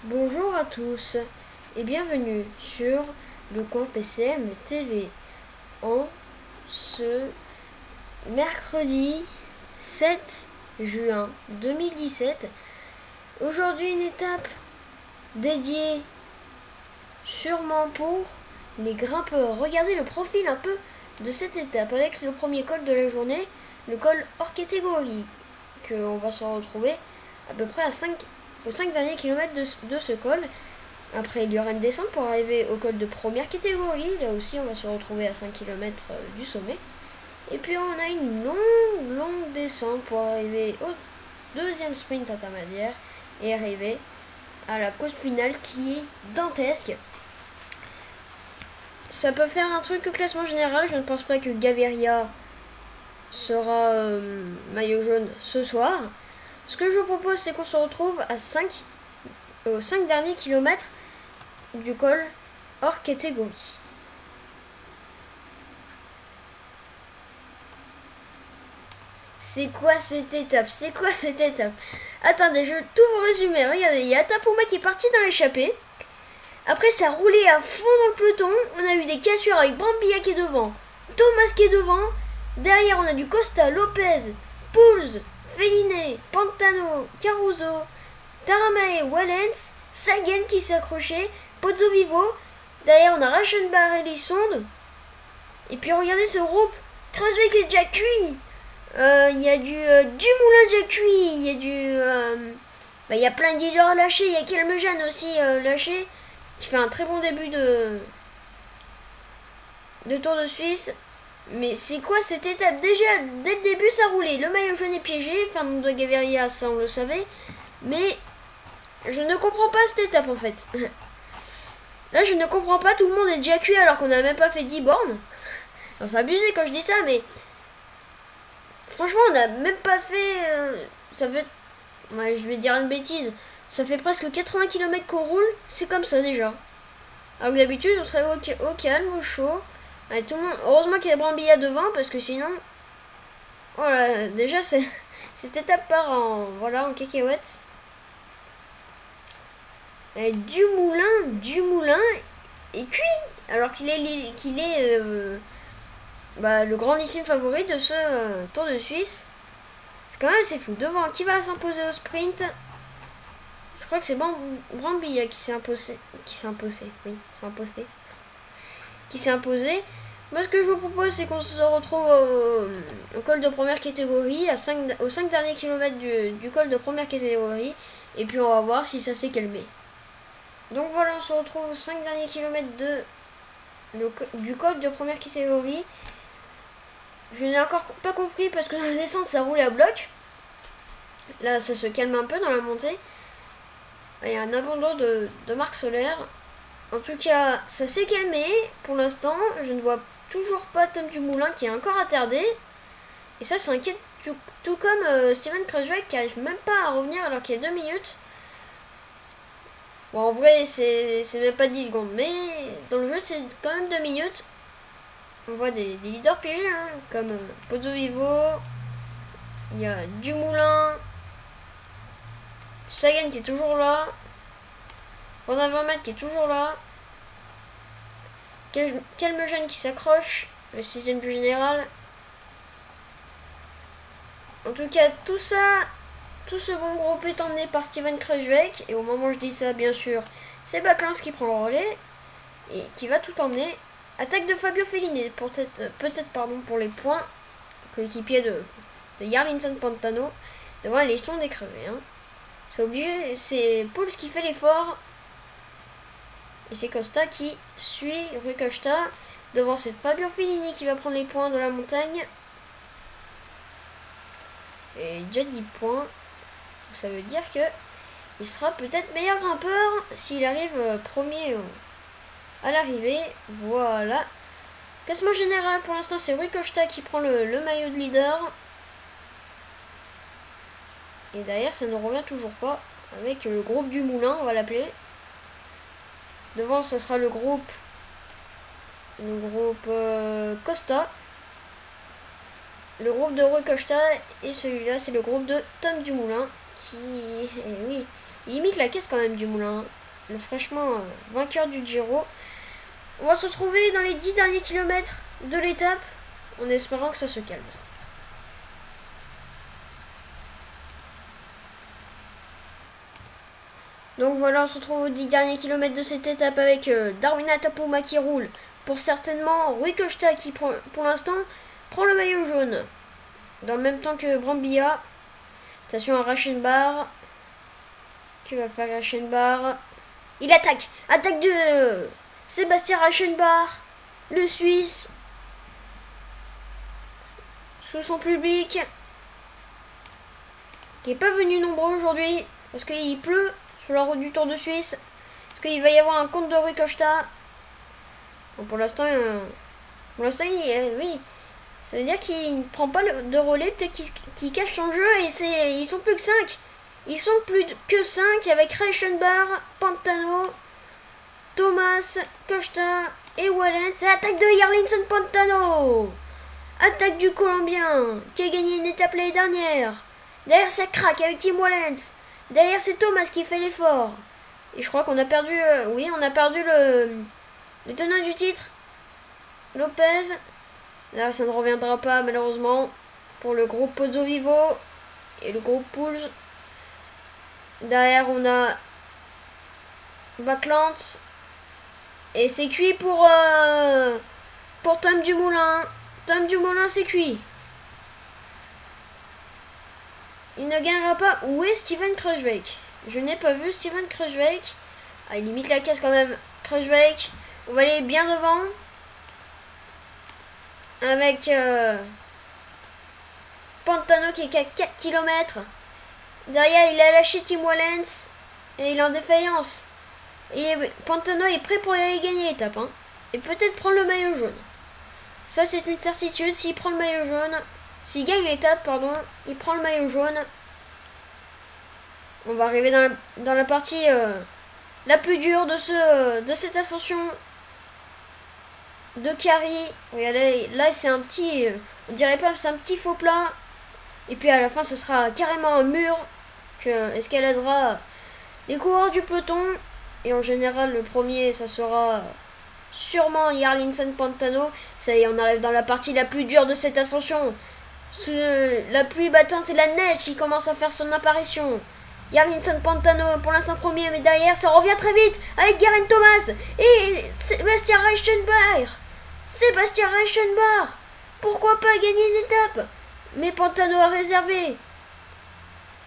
Bonjour à tous et bienvenue sur le compte PCM TV en ce mercredi 7 juin 2017. Aujourd'hui une étape dédiée sûrement pour les grimpeurs. Regardez le profil un peu de cette étape avec le premier col de la journée, le col hors catégorie, qu'on va se retrouver à peu près aux 5 derniers kilomètres de ce col. Après, il y aura une descente pour arriver au col de première catégorie. Là aussi, on va se retrouver à 5 km du sommet. Et puis, on a une longue descente pour arriver au deuxième sprint intermédiaire et arriver à la côte finale qui est dantesque. Ça peut faire un truc au classement général. Je ne pense pas que Gaviria sera maillot jaune ce soir. Ce que je vous propose, c'est qu'on se retrouve aux 5 derniers kilomètres du col hors catégorie. C'est quoi cette étape? Attendez, je vais tout vous résumer. Regardez, il y a Tapuma qui est parti dans l'échappée. Après, ça a roulé à fond dans le peloton. On a eu des cassures avec Brambilla qui est devant, Thomas qui est devant. Derrière, on a du Costa, Lopez, Pouls, Felline, Pantano, Caruso, Taramae, Wallens, Sagan qui s'est accroché, Pozzo Vivo. Derrière, on a Reichenbach et Lissonde. Et puis, regardez ce groupe. Kreuzweg est déjà cuit. Il y a du Dumoulin déjà cuit. Il y a il y a plein de leaders lâchés. Il y a Kelmejan aussi lâché, qui fait un très bon début de Tour de Suisse. Mais c'est quoi cette étape? Déjà, dès le début, ça roulait. Le maillot jaune est piégé. Fernando Gaviria, ça on le savait. Mais je ne comprends pas cette étape en fait. Là, je ne comprends pas. Tout le monde est déjà cuit alors qu'on n'a même pas fait 10 bornes. Non, c'est abusé quand je dis ça, mais franchement, on n'a même pas fait. Ça fait. Ouais, je vais dire une bêtise. Ça fait presque 80 km qu'on roule. C'est comme ça déjà. Alors que d'habitude, on serait au calme, au chaud. Ouais, tout le monde. Heureusement qu'il y a Brambilla devant parce que sinon. Voilà, déjà, cette étape part en cacahuètes. Et Dumoulin est cuit. Alors qu'il est le grandissime favori de ce Tour de Suisse. C'est quand même assez fou. Devant, qui va s'imposer au sprint? Je crois que c'est Brambilla qui s'est imposé. Qui s'est imposé. Moi, ce que je vous propose, c'est qu'on se retrouve au col de première catégorie, aux 5 derniers kilomètres du col de première catégorie. Et puis, on va voir si ça s'est calmé. Donc voilà, on se retrouve aux 5 derniers kilomètres du col de première catégorie. Je n'ai encore pas compris parce que dans la descente ça roulait à bloc. Là ça se calme un peu dans la montée. Il y a un abandon de marque solaire. En tout cas ça s'est calmé pour l'instant. Je ne vois toujours pas Tom Dumoulin qui est encore attardé. Et ça inquiète tout comme Steven Kreuzweg qui arrive même pas à revenir alors qu'il y a 2 minutes. Bon en vrai c'est même pas 10 secondes. Mais dans le jeu c'est quand même 2 minutes. On voit des leaders piégés hein, comme Pozzo Vivo, il y a Dumoulin, Sagan qui est toujours là, Van Avermaet qui est toujours là, Kelmejan qui s'accroche, le 6ème du général. En tout cas, tout ce bon groupe est emmené par Steven Kreuzweg. Et au moment où je dis ça, bien sûr, c'est Baclans qui prend le relais et qui va tout emmener. Attaque de Fabio Felline, peut-être pour les points. Coéquipier de Jarlinson Pantano. Devant les sont décrevés. Hein. C'est obligé, c'est Pouls qui fait l'effort. Et c'est Costa qui suit Rui Costa. Devant c'est Fabio Felline qui va prendre les points de la montagne. Et déjà 10 points. Ça veut dire que il sera peut-être meilleur grimpeur s'il arrive premier à l'arrivée. Voilà. Classement général, pour l'instant, c'est Rui Costa qui prend le maillot de leader. Et derrière, ça ne revient toujours pas. Avec le groupe du Moulin, on va l'appeler. Devant, ça sera le groupe Costa. Le groupe de Rui Costa. Et celui-là, c'est le groupe de Tom Dumoulin. Oui, Il imite la caisse quand même du Moulin. Le fraîchement vainqueur du Giro. On va se retrouver dans les 10 derniers kilomètres de l'étape, en espérant que ça se calme. Donc voilà, on se retrouve aux 10 derniers kilomètres de cette étape avec Darwin Atapuma qui roule. Pour certainement Rui Costa qui pour l'instant prend le maillot jaune. Dans le même temps que Brambilla. Attention à Reichenbach. Que va faire Reichenbach? Il attaque. Attaque de Sébastien Reichenbach. Le Suisse. Sous son public. Qui n'est pas venu nombreux aujourd'hui. Parce qu'il pleut sur la route du Tour de Suisse. Parce qu'il va y avoir un compte de Rui Costa. Bon, pour l'instant, oui. Ça veut dire qu'il ne prend pas de relais. Peut-être qu'il cache son jeu. Et ils sont plus que 5. Ils sont plus que 5 avec Reichenbach, Pantano, Thomas, Costa et Wallen. C'est l'attaque de Jarlinson Pantano. Attaque du Colombien qui a gagné une étape l'année dernière. Derrière, ça craque avec Tim Wallens. Derrière, c'est Thomas qui fait l'effort. Et je crois qu'on a perdu... oui, on a perdu le tenant du titre. Lopez. Là, ça ne reviendra pas, malheureusement. Pour le groupe Pozzo Vivo et le groupe Pouls. Derrière, on a Backlants. Et c'est cuit pour Tom Dumoulin. Tom Dumoulin, c'est cuit. Il ne gagnera pas. Où est Steven Kruijswijk? Je n'ai pas vu Steven Kruijswijk. Ah, il limite la caisse quand même. Kruijswijk. On va aller bien devant. Avec Pantano qui est à 4 km. Derrière, il a lâché Tim Wallens. Et il est en défaillance. Et Pantano est prêt pour aller gagner l'étape. Hein. Et peut-être prendre le maillot jaune. Ça, c'est une certitude. S'il prend le maillot jaune... S'il gagne l'étape, pardon, il prend le maillot jaune. On va arriver dans la partie la plus dure de cette ascension de Cary. Regardez, là c'est un petit, on dirait pas, c'est un petit faux plat. Et puis à la fin, ce sera carrément un mur que escaladera les coureurs du peloton. Et en général, le premier, ça sera sûrement Jarlinson Pantano. Ça y est, on arrive dans la partie la plus dure de cette ascension. Sous la pluie battante et la neige qui commence à faire son apparition. Jarlinson Pantano pour l'instant premier, mais derrière ça revient très vite avec Geraint Thomas et Sébastien Reichenbach. Sébastien Reichenbach, pourquoi pas gagner une étape? Mais Pantano a réservé.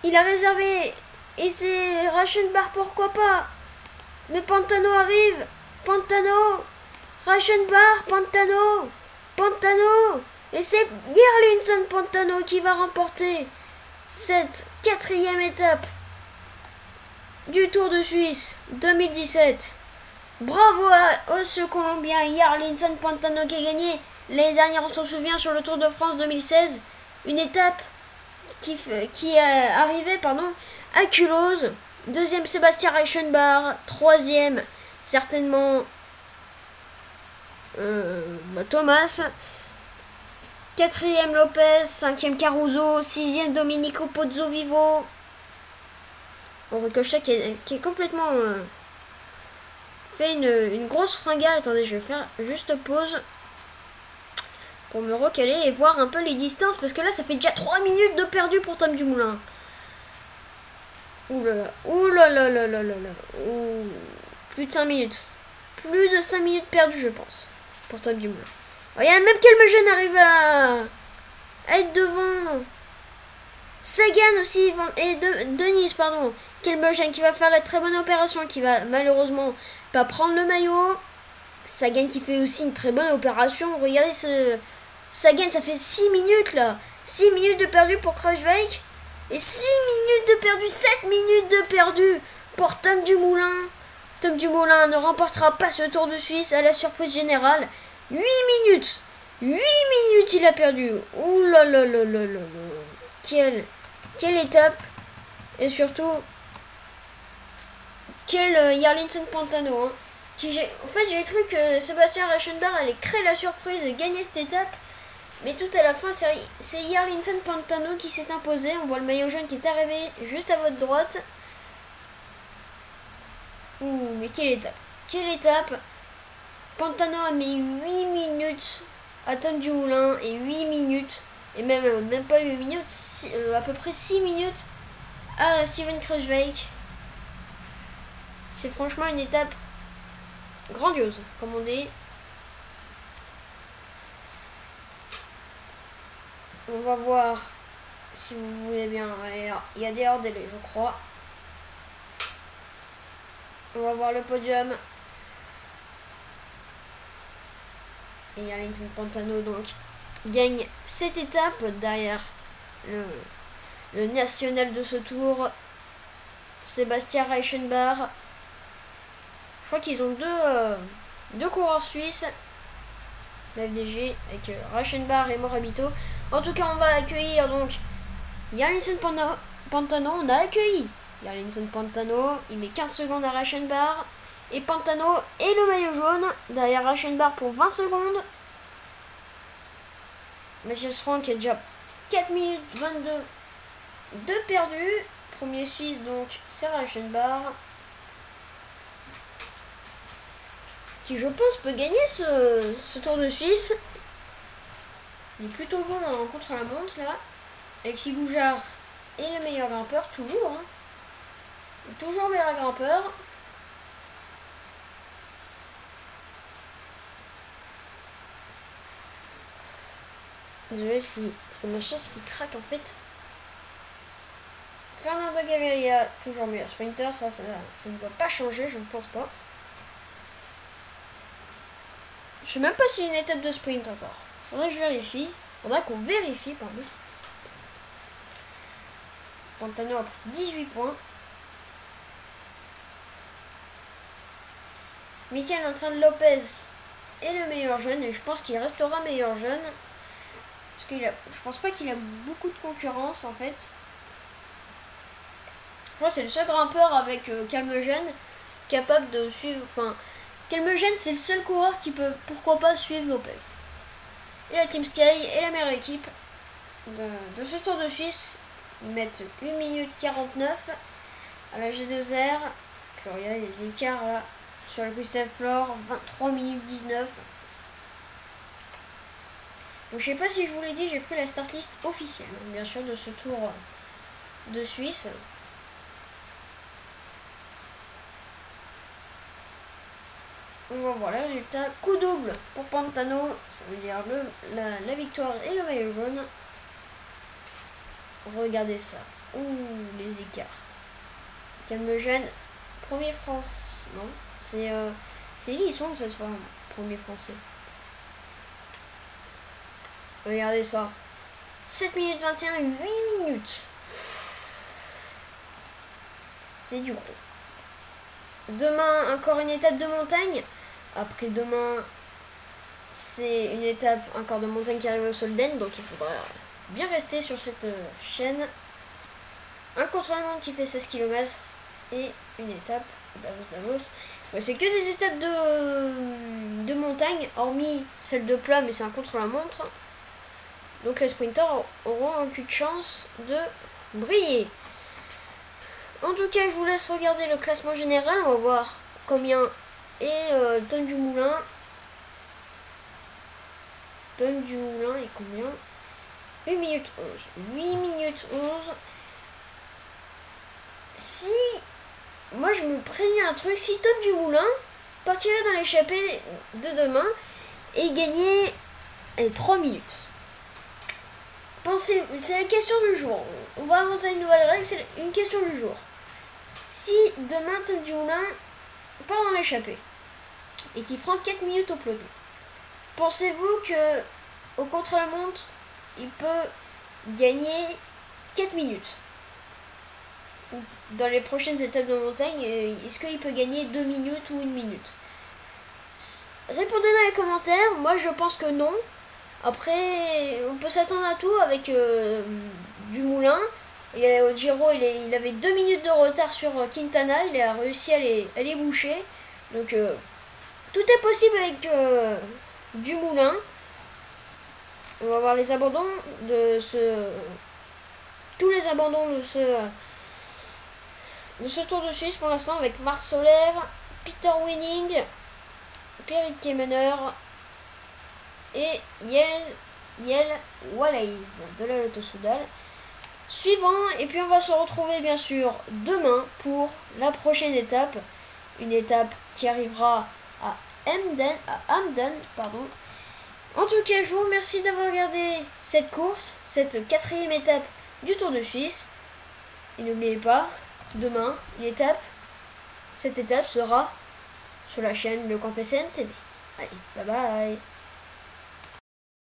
Il a réservé. Et c'est Reichenbach, pourquoi pas? Mais Pantano arrive. Pantano. Reichenbach, Pantano. Pantano. Et c'est Jarlinson Pantano qui va remporter cette 4e étape du Tour de Suisse 2017. Bravo à ce Colombien Jarlinson Pantano qui a gagné l'année dernière, on s'en souvient, sur le Tour de France 2016. Une étape qui est arrivée à Culose. 2e Sébastien Reichenbach. 3e certainement Thomas. 4e Lopez, 5e Caruso, 6e Domenico Pozzovivo. Rui Costa qui est complètement fait une grosse fringale. Attendez, je vais faire juste pause pour me recaler et voir un peu les distances, parce que là ça fait déjà 3 minutes de perdu pour Tom Dumoulin. Ouh là là, ouh là là là là là là. Ouh. Plus de 5 minutes. Plus de 5 minutes perdues, je pense, pour Tom Dumoulin. Regarde, même Kelmegen arrive à être devant. Sagan aussi, et Denise, pardon. Kelmegen qui va faire la très bonne opération, qui va malheureusement pas prendre le maillot. Sagan qui fait aussi une très bonne opération. Regardez Sagan, ça fait 6 minutes là. 6 minutes de perdu pour Kruijswijk. Et 6 minutes de perdu, 7 minutes de perdu pour Tom Dumoulin. Tom Dumoulin ne remportera pas ce Tour de Suisse à la surprise générale. 8 minutes. 8 minutes il a perdu. Ouh là là là là là là. Quelle étape. Et surtout, quel Jarlinson Pantano. Hein, en fait, j'ai cru que Sébastien Reichenbach allait créer la surprise et gagner cette étape. Mais tout à la fin, c'est Jarlinson Pantano qui s'est imposé. On voit le maillot jaune qui est arrivé juste à votre droite. Ouh, mais quelle étape. Quelle étape. Pantano a mis 8 minutes à Tom Dumoulin et 8 minutes, et même pas 8 minutes, à peu près 6 minutes à Steven Kruijswijk. C'est franchement une étape grandiose, comme on dit. On va voir si vous voulez bien. Il y a des hors-délais, je crois. On va voir le podium. Et Alexandre Pantano donc gagne cette étape derrière le national de ce tour, Sébastien Reichenbach. Je crois qu'ils ont deux coureurs suisses, la FDG avec Reichenbach et Morabito. En tout cas, on va accueillir donc Yalinson Pantano. On a accueilli Yalinson Pantano. Il met 15 secondes à Reichenbach. Et Pantano et le maillot jaune derrière Reichenbach pour 20 secondes. Mathieu Franck a déjà 4 minutes 22 de perdu. Premier Suisse donc c'est Reichenbach, qui je pense peut gagner ce Tour de Suisse. Il est plutôt bon en contre-la-montre là. Alexis Goujard est le meilleur grimpeur toujours. Hein. Toujours meilleur grimpeur. Désolé si c'est ma chaise qui craque en fait. Fernando Gaviria, toujours meilleur sprinter, ça ne doit pas changer, je ne pense pas. Je sais même pas s'il y a une étape de sprint encore. Faudrait que je vérifie. Faudrait qu'on vérifie, pardon. Pantano a pris 18 points. Michael Antoine Lopez est le meilleur jeune et je pense qu'il restera meilleur jeune. Parce que je pense pas qu'il a beaucoup de concurrence en fait. Je crois que c'est le seul grimpeur avec Calmegen capable de suivre. Enfin, Calmegen c'est le seul coureur qui peut pourquoi pas suivre Lopez. Et la Team Sky est la meilleure équipe de ce Tour de Suisse. Ils mettent 1 minute 49 à la G2R. Puis regardez les écarts là sur le Crystal Floor, 23 minutes 19. Donc, je sais pas si je vous l'ai dit, j'ai pris la start list officielle, bien sûr, de ce Tour de Suisse. On va voir le résultat. Coup double pour Pantano, ça veut dire la victoire et le maillot jaune. Regardez ça. Ouh, les écarts. Calmegen, premier France. Non, c'est Elisson cette fois, premier français. Regardez ça. 7 minutes 21, 8 minutes. C'est du gros. Demain, encore une étape de montagne. Après demain, c'est une étape encore de montagne qui arrive au Solden. Donc il faudra bien rester sur cette chaîne. Un contre-la-montre qui fait 16 km. Et une étape Davos. Ouais, c'est que des étapes de montagne, hormis celle de plat, mais c'est un contre-la-montre. Donc les sprinters auront un cul de chance de briller. En tout cas, je vous laisse regarder le classement général. On va voir combien est Tom Dumoulin. Tom Dumoulin est combien? 1 minute 11. 8 minutes 11. Si moi je me préviens un truc, si Tom Dumoulin partirait dans l'échappée de demain et gagnait 3 minutes. Pensez, c'est la question du jour. On va inventer une nouvelle règle, c'est une question du jour. Si demain Tom Dumoulin part dans l'échappée et qu'il prend 4 minutes au peloton, pensez-vous que au contre-la-montre, il peut gagner 4 minutes? Dans les prochaines étapes de montagne, est-ce qu'il peut gagner 2 minutes ou 1 minute? Répondez dans les commentaires. Moi je pense que non. Après, on peut s'attendre à tout avec Dumoulin. Et au Giro, il avait 2 minutes de retard sur Quintana. Il a réussi à les boucher. Donc, tout est possible avec Dumoulin. On va voir les abandons de tous les abandons de ce Tour de Suisse pour l'instant avec Mars Solaire, Peter Winning, Pierrick Kemener et Yel Wallace de la Lotto Soudal. Suivant, et puis on va se retrouver bien sûr demain pour la prochaine étape. Une étape qui arrivera à Hamden, pardon. En tout cas, je vous remercie d'avoir regardé cette course, cette 4e étape du Tour de Suisse. Et n'oubliez pas, demain, cette étape sera sur la chaîne Le Camp SN TV. Allez, bye bye.